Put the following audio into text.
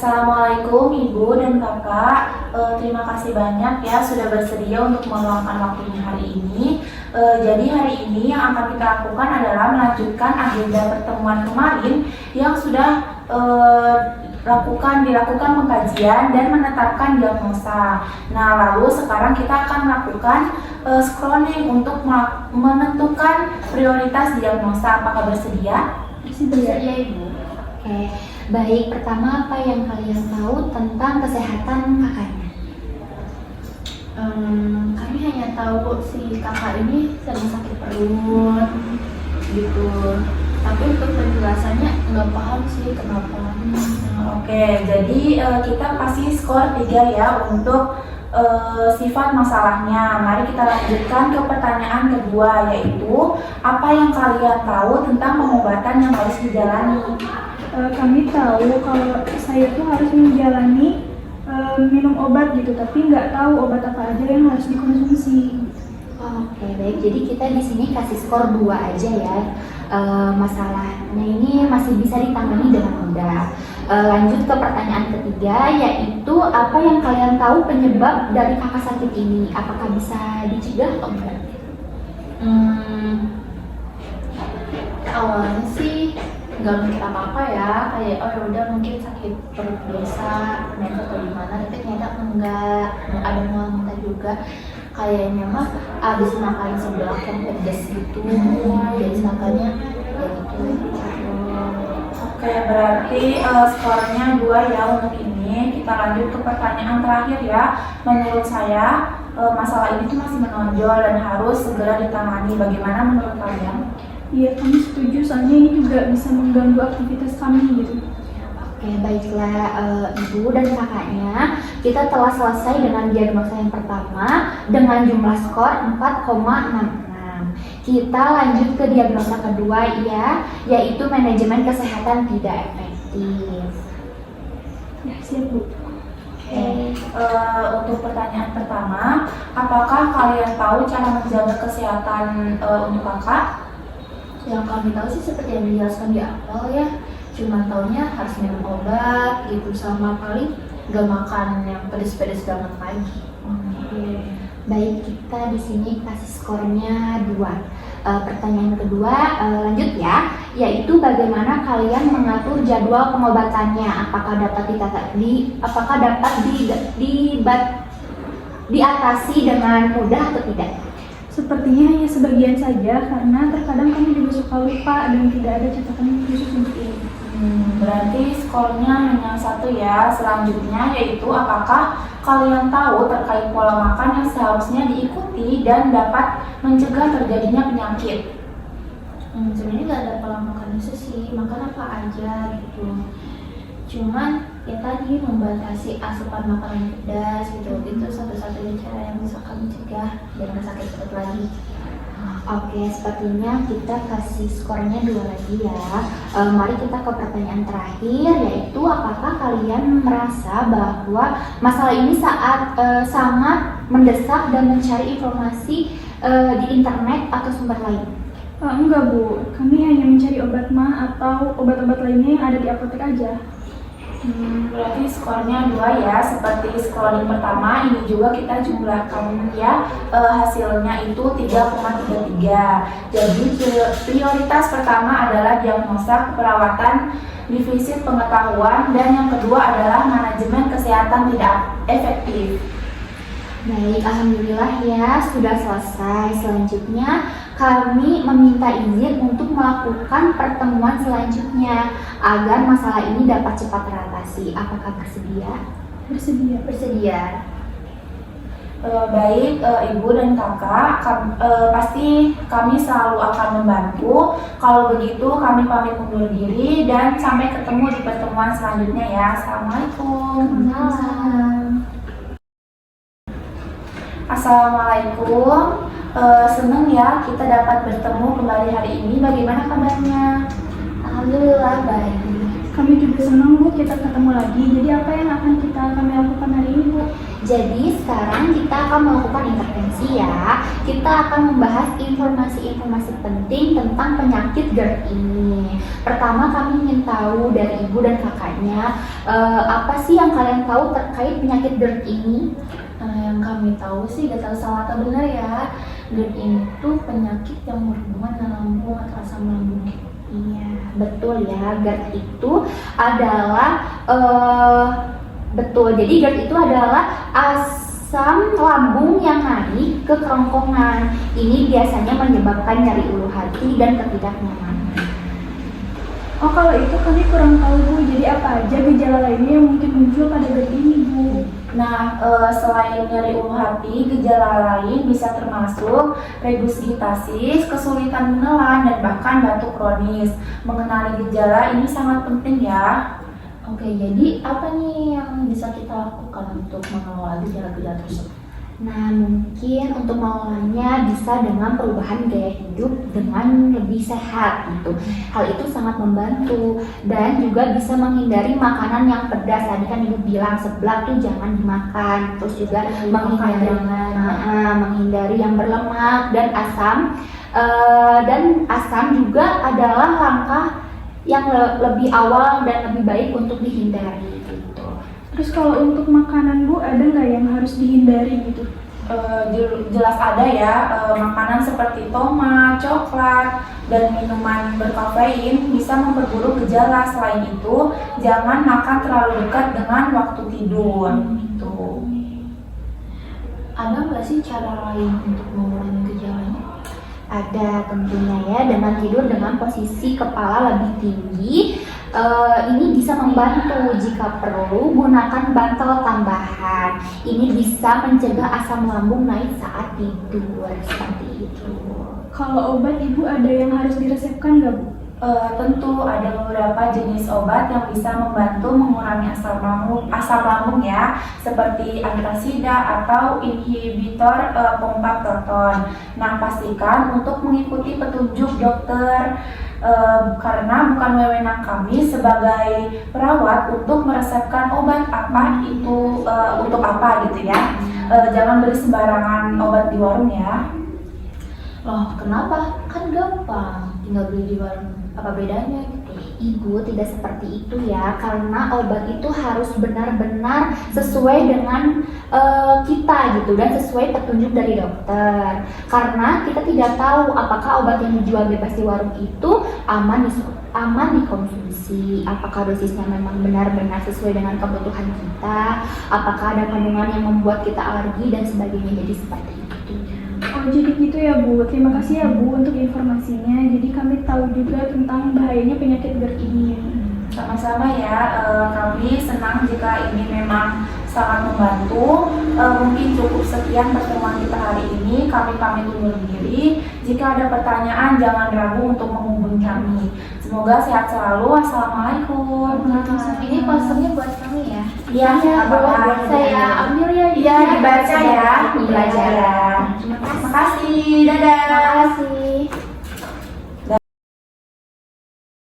Assalamualaikum Ibu dan Kakak. Terima kasih banyak ya sudah bersedia untuk meluangkan waktunya hari ini. Jadi hari ini yang akan kita lakukan adalah melanjutkan agenda pertemuan kemarin yang sudah dilakukan pengkajian dan menetapkan diagnosa. Nah, lalu sekarang kita akan melakukan screening untuk menentukan prioritas diagnosa. Apakah bersedia? Bersedia, Ibu. Oke. Baik, pertama apa yang kalian tahu tentang kesehatan kakaknya? Kami hanya tahu si kakak ini sering sakit perut gitu. Tapi untuk penjelasannya nggak paham sih kenapa. Oke, jadi kita kasih skor 3 ya untuk sifat masalahnya. Mari kita lanjutkan ke pertanyaan kedua, yaitu apa yang kalian tahu tentang pengobatan yang harus dijalani? Kami tahu kalau saya tuh harus menjalani minum obat gitu, tapi nggak tahu obat apa aja yang harus dikonsumsi. Oke, baik. Jadi kita di sini kasih skor 2 aja ya. Masalahnya ini masih bisa ditangani dengan mudah. Lanjut ke pertanyaan ketiga, yaitu apa yang kalian tahu penyebab dari kakak sakit ini? Apakah bisa dicegah atau enggak? Awalnya sih nggak mikir apa-apa ya, kayak oh yaudah mungkin sakit perut biasa, ternyata atau gimana, tapi ternyata enggak, ada mual-mual juga. Kayaknya mah abis makan seblak yang pedas gitu, jadi makanya ya gitu. Oke, berarti skornya 2 ya untuk ini. Kita lanjut ke pertanyaan terakhir ya. Menurut saya masalah ini tuh masih menonjol dan harus segera ditangani. Bagaimana menurut kalian? Iya, kami setuju, soalnya ini juga bisa mengganggu aktivitas kami gitu. Oke, baiklah Ibu dan kakaknya, kita telah selesai dengan diagnosa yang pertama dengan jumlah skor 4,66. Kita lanjut ke diagnosa kedua ya, yaitu manajemen kesehatan tidak efektif. Ya, siap Bu. Oke, untuk pertanyaan pertama, apakah kalian tahu cara menjaga kesehatan untuk kakak? Yang kami tahu sih seperti yang dijelaskan di awal ya, cuma taunya harus minum obat gitu, sama paling gak makan yang pedes-pedes banget pagi. Baik, kita di sini kasih skornya 2. Pertanyaan kedua lanjut ya, yaitu bagaimana kalian mengatur jadwal pengobatannya? Apakah dapat diatasi dengan mudah atau tidak? Sepertinya hanya sebagian saja, karena terkadang kami juga suka lupa dan tidak ada catatan khusus untuk ini. Berarti skornya hanya 1 ya. Selanjutnya yaitu apakah kalian tahu terkait pola makan yang seharusnya diikuti dan dapat mencegah terjadinya penyakit? Sebenarnya nggak ada pola makan khusus sih, makan apa aja gitu. Cuman ya tadi membatasi asupan makanan pedas gitu, itu satu-satunya cara yang bisa kami cegah biar nggak sakit perut lagi. Oke, sepertinya kita kasih skornya 2 lagi ya. Mari kita ke pertanyaan terakhir, yaitu apakah kalian merasa bahwa masalah ini sangat mendesak dan mencari informasi di internet atau sumber lain? Enggak Bu, kami hanya mencari obat mah atau obat-obat lainnya yang ada di apotek aja. Berarti skornya 2 ya. Seperti scrolling pertama, ini juga kita jumlahkan ya, hasilnya itu 3,33. Jadi prioritas pertama adalah diagnosa keperawatan defisit pengetahuan, dan yang kedua adalah manajemen kesehatan tidak efektif. Baik, alhamdulillah ya, sudah selesai. Selanjutnya kami meminta izin untuk melakukan pertemuan selanjutnya agar masalah ini dapat cepat teratasi. Apakah bersedia? Bersedia. Baik Ibu dan Kakak, pasti kami selalu akan membantu. Kalau begitu kami pamit undur diri dan sampai ketemu di pertemuan selanjutnya ya. Assalamualaikum. Assalamualaikum. Senang ya kita dapat bertemu kembali hari ini. Bagaimana kabarnya? Alhamdulillah baik. Kami juga senang Bu kita ketemu lagi. Jadi apa yang akan kami lakukan hari ini Bu? Jadi sekarang kita akan melakukan intervensi ya. Kita akan membahas informasi-informasi penting tentang penyakit GERD ini. Pertama kami ingin tahu dari ibu dan kakaknya, apa sih yang kalian tahu terkait penyakit GERD ini? Yang kami tahu sih gak tahu salah atau benar ya, GERD ini tuh penyakit yang berhubungan dengan lambung atau asam lambung. Iya, betul ya. GERD itu adalah betul. Jadi GERD itu adalah asam lambung yang naik ke kerongkongan. Ini biasanya menyebabkan nyeri ulu hati dan ketidaknyamanan. Oh kalau itu kami kurang tahu Bu. Jadi apa aja gejala lainnya yang mungkin muncul pada GERD ini Bu? Nah, selain nyeri ulu hati, gejala lain bisa termasuk regurgitasis, kesulitan menelan, dan bahkan batuk kronis. Mengenali gejala ini sangat penting ya. Oke, jadi apa nih yang bisa kita lakukan untuk mengelola gejala-gejala tersebut? Nah, mungkin untuk mengelolanya bisa dengan perubahan gaya hidup dengan lebih sehat gitu. Hal itu sangat membantu dan juga bisa menghindari makanan yang pedas. Tadi kan ibu bilang seblak tuh jangan dimakan. Terus juga menghindari yang berlemak dan asam. Dan asam juga adalah langkah yang lebih awal dan lebih baik untuk dihindari gitu. Terus kalau untuk makanan Bu, ada nggak yang harus dihindari gitu? Jelas ada ya, makanan seperti tomat, coklat, dan minuman berkafein bisa memperburuk gejala. Selain itu, jangan makan terlalu dekat dengan waktu tidur. Gitu. Ada nggak sih cara lain untuk mengurangi gejalanya? Ada tentunya ya, dengan tidur dengan posisi kepala lebih tinggi. Ini bisa membantu. Jika perlu gunakan bantal tambahan. Ini bisa mencegah asam lambung naik saat tidur seperti itu. Kalau obat Ibu ada yang harus diresepkan nggak Bu? Tentu ada beberapa jenis obat yang bisa membantu mengurangi asam lambung ya, seperti antasida atau inhibitor pompa proton. Nah, pastikan untuk mengikuti petunjuk dokter karena bukan wewenang kami sebagai perawat untuk meresepkan obat apa itu untuk apa gitu ya. Jangan beli sembarangan obat di warung ya. Loh, kenapa? Kan gampang, tinggal beli di warung. Apa bedanya gitu? Ibu tidak seperti itu ya, karena obat itu harus benar-benar sesuai dengan kita gitu dan sesuai petunjuk dari dokter. Karena kita tidak tahu apakah obat yang dijual bebas di warung itu aman dikonsumsi, apakah dosisnya memang benar-benar sesuai dengan kebutuhan kita, apakah ada kandungan yang membuat kita alergi dan sebagainya. Jadi seperti itu. Oh jadi gitu ya Bu. Terima kasih ya Bu untuk informasinya. Jadi kami tahu juga tentang bahayanya penyakit GERD ini. Sama-sama ya, kami senang jika ini memang sangat membantu. Mungkin cukup sekian pertemuan kita hari ini. Kami pamit undur diri. Jika ada pertanyaan jangan ragu untuk menghubungi kami. Semoga sehat selalu. Wassalamualaikum. Ini posternya buat kami ya? Iya, buat saya ambil ya. Iya, dibaca ya. Pembelajaran. Terima kasih. Dadah. Terima kasih.